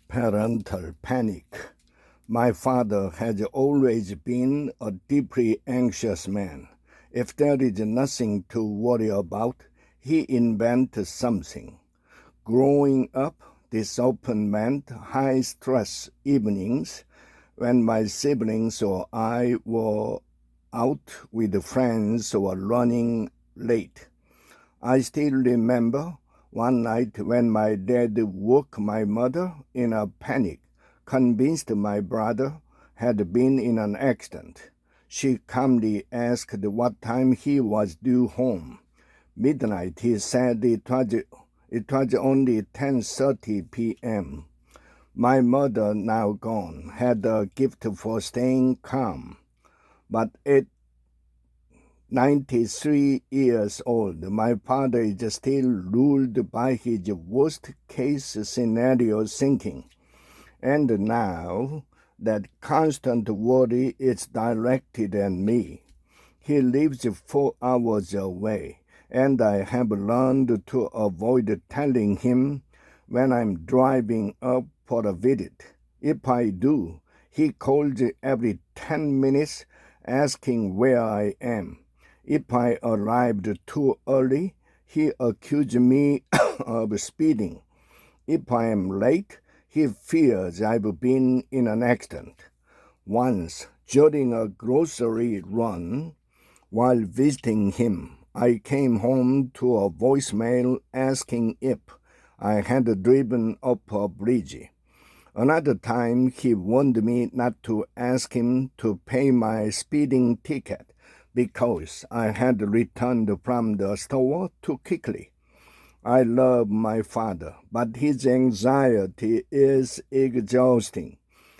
Parental panic. My father has always been a deeply anxious man. If there is nothing to worry about, he invents something. Growing up, this often meant high-stress evenings when my siblings or I were out with friends or running late. I still remember one night when my dad woke my mother in a panic, convinced my brother had been in an accident. She calmly asked what time he was due home. Midnight, he said it was only 10:30 p.m. My mother, now gone, had a gift for staying calm. But at 93 years old, my father is still ruled by his worst-case scenario thinking. And now that constant worry is directed at me. He lives 4 hours away, and I have learned to avoid telling him when I'm driving up for a visit. If I do, he calls every 10 minutes asking where I am. If I arrived too early, he accuses me of speeding. If I am late, he fears I've been in an accident. Once, during a grocery run, while visiting him, I came home to a voicemail asking if I had driven up a bridge. Another time, he warned me not to ask him to pay my speeding ticket because I had returned from the store too quickly. I love my father, but his anxiety is exhausting.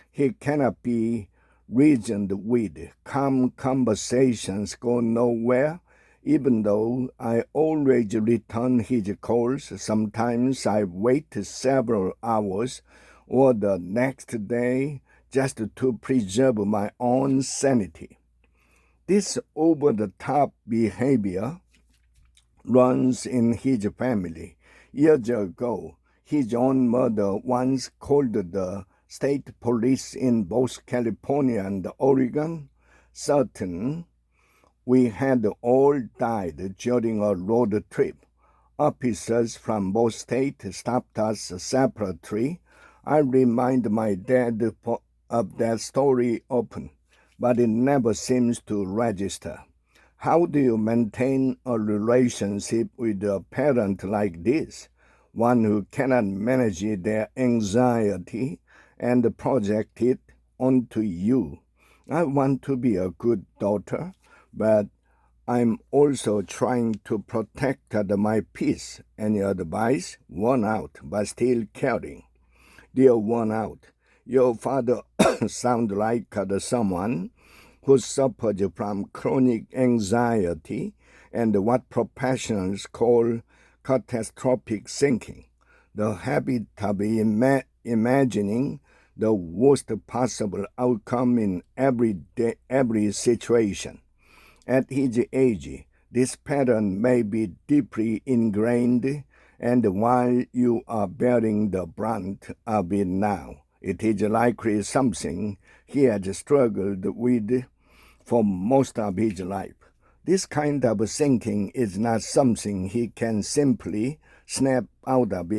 He cannot be reasoned with. Calm conversations go nowhere, even though I always return his calls. Sometimes I wait several hours or the next day just to preserve my own sanity. This over-the-top behavior runs in his family. Years ago, his own mother once called the state police in both California and Oregon, certain we had all died during a road trip. Officers from both states stopped us separately. I remind my dad of that story often, but it never seems to register. How do you maintain a relationship with a parent like this, one who cannot manage their anxiety and project it onto you? I want to be a good daughter, but I'm also trying to protect my peace. Any advice? Worn out, but still caring. Dear worn out, your father sounds like someone who suffers from chronic anxiety and what professionals call catastrophic thinking, the habit of imagining the worst possible outcome in every situation. At his age, this pattern may be deeply ingrained, and while you are bearing the brunt of it now, it is likely something he has struggled with for most of his life. This kind of thinking is not something he can simply snap out of,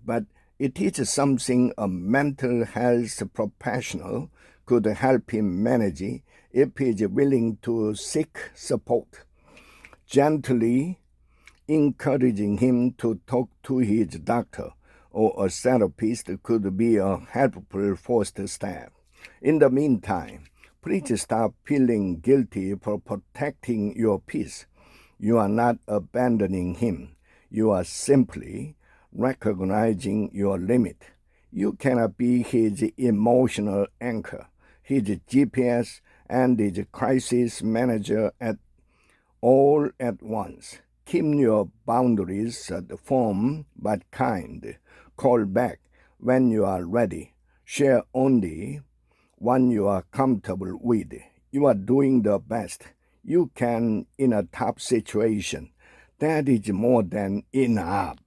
but it is something a mental health professional could help him manage if he is willing to seek support. Gently encouraging him to talk to his doctor or a therapist could be a helpful first step. In the meantime, please stop feeling guilty for protecting your peace. You are not abandoning him. You are simply recognizing your limit. You cannot be his emotional anchor, his GPS, and his crisis manager all at once. Keep your boundaries firm but kind. Call back when you are ready. Share only one you are comfortable with. You are doing the best you can in a tough situation. That is more than enough.